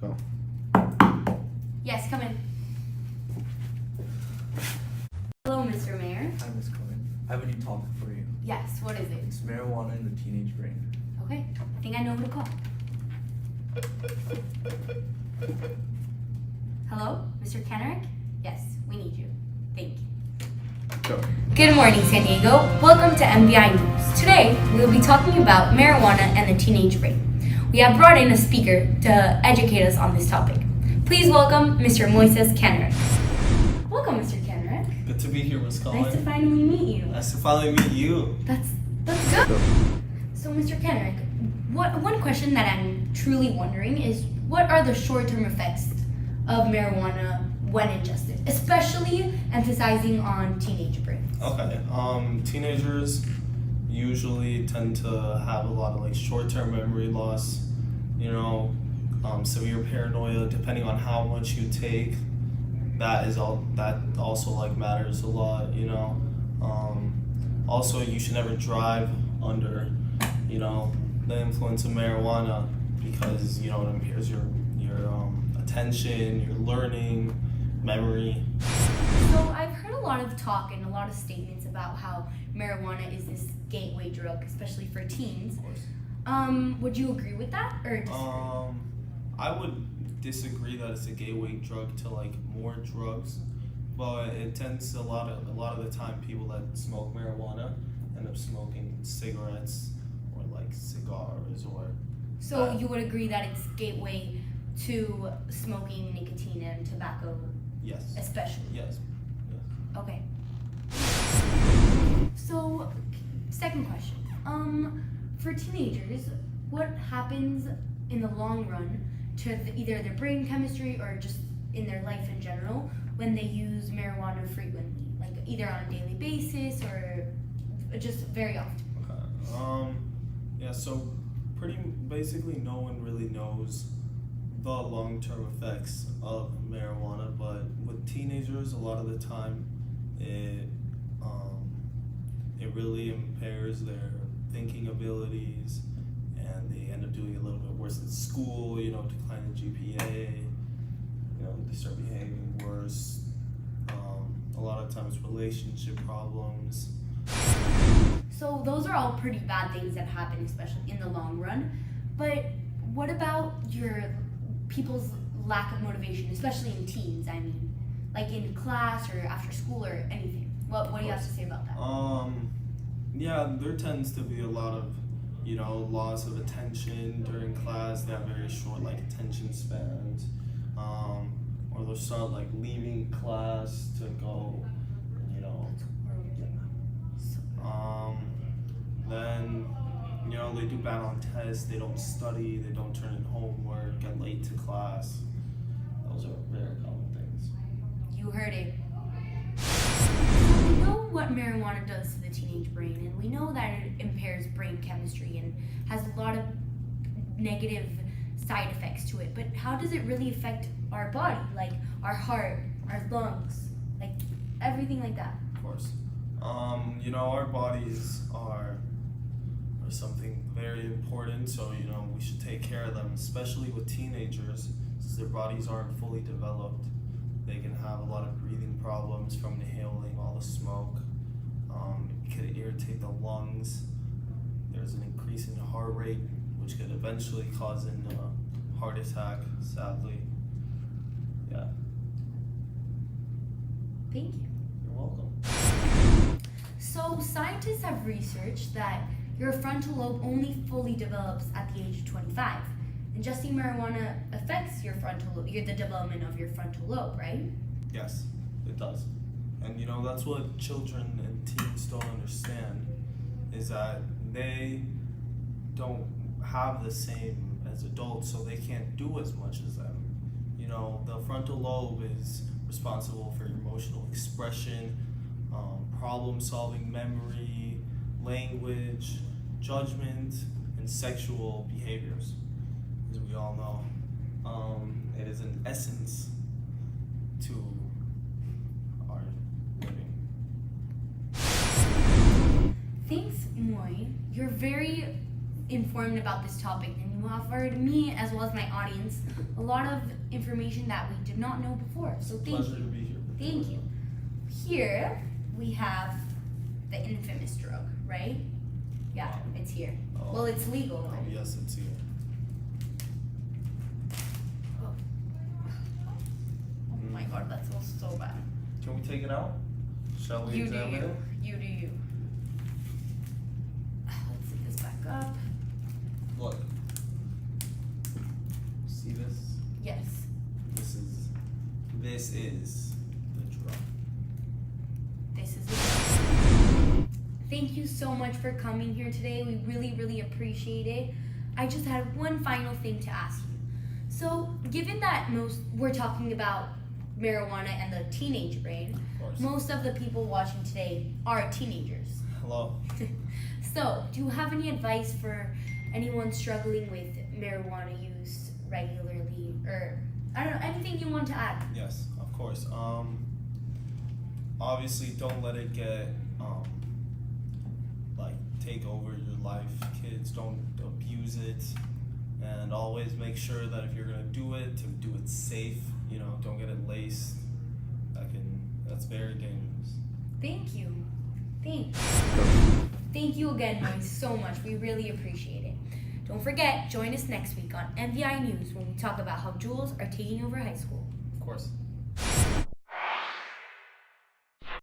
Go. Yes, come in. Hello, Mr. Mayor. Hi, Ms. Cohen. I have a new topic for you. Yes, what is it? It's marijuana in the teenage brain. Okay, I think I know who to call. Hello, Mr. Kenrick? Yes, we need you. Thank you. Go. Good morning, San Diego. Welcome to MBI News. Today, we will be talking about marijuana and the teenage brain. We have brought in a speaker to educate us on this topic. Please welcome Mr. Moises Kenrick. Welcome, Mr. Kenrick. Good to be here, Ms. Cohen. Nice to finally meet you. Nice to finally meet you. That's good. So, Mr. Kenrick, one question that I'm truly wondering is, what are the short-term effects of marijuana when ingested, especially emphasizing on teenage brains? Okay. Teenagers usually tend to have a lot of like short-term memory loss, severe paranoia, depending on how much you take. That also like matters a lot, Also, you should never drive under, the influence of marijuana because, it impairs your attention, your learning, memory. So I've heard a lot of talk and a lot of statements about how marijuana is this gateway drug, especially for teens. Of course. Would you agree with that, or disagree? I would disagree that it's a gateway drug to like more drugs, but it tends to a lot of the time people that smoke marijuana end up smoking cigarettes or like cigars or. So you would agree that it's gateway to smoking, nicotine, and tobacco, Yes. especially? Yes. Okay. So, second question. For teenagers, what happens in the long run to either their brain chemistry or just in their life in general when they use marijuana frequently, like either on a daily basis or just very often? Okay. So pretty basically no one really knows the long-term effects of marijuana, but with teenagers, a lot of the time, it really impairs their thinking abilities, and they end up doing a little bit worse in school. Declining GPA. They start behaving worse. A lot of times, relationship problems. So those are all pretty bad things that happen, especially in the long run. But what about people's lack of motivation, especially in teens? I mean, like in class or after school or anything. What do you have to say about that? There tends to be a lot of, loss of attention during class. They have very short attention spans, or they'll start leaving class to go, Then, they do bad on tests, they don't study, they don't turn in homework, get late to class. Those are very common things. You heard it. We know what marijuana does to the teenage brain, and we know that it impairs brain chemistry and has a lot of negative side effects to it. But how does it really affect our body, like our heart, our lungs, like everything like that? Of course. Our bodies are something very important, so we should take care of them, especially with teenagers, since their bodies aren't fully developed. They can have a lot of breathing problems from inhaling all the smoke. It could irritate the lungs. There's an increase in heart rate, which could eventually cause a heart attack, sadly. Yeah. Thank you. You're welcome. So scientists have researched that your frontal lobe only fully develops at the age of 25. Ingesting marijuana affects the development of your frontal lobe, right? Yes, it does. And that's what children and teens don't understand, is that they don't have the same as adults, so they can't do as much as them. The frontal lobe is responsible for emotional expression, problem-solving, memory, language, judgment, and sexual behaviors. As we all know, it is an essence to our living. Thanks, Moy. You're very informed about this topic, and you offered me as well as my audience a lot of information that we did not know before. So thank Pleasure to you. be here. Thank you. Here we have the infamous drug, right? Yeah, it's here. Oh. Well, it's legal. Oh, yes, it's here. Oh my god, that smells so bad. Can we take it out? Shall we You do examine you. it? You do you. Let's set this back up. Look. See this? Yes. This is the drug. This is it. Thank you so much for coming here today. We really, really appreciate it. I just had one final thing to ask you. So, given that we're talking about marijuana and the teenage brain, Of course. most of the people watching today are teenagers. Hello. So, do you have any advice for anyone struggling with marijuana use regularly, or I don't know, anything you want to add? Yes, of course. Obviously, don't let it get like take over your life. Kids, don't abuse it, and always make sure that if you're gonna do it, to do it safe. You know, don't get it laced. That's very dangerous. Thank you. Thank you again, Noise, so much. We really appreciate it. Don't forget, join us next week on MVI News when we talk about how Jules are taking over high school. Of course.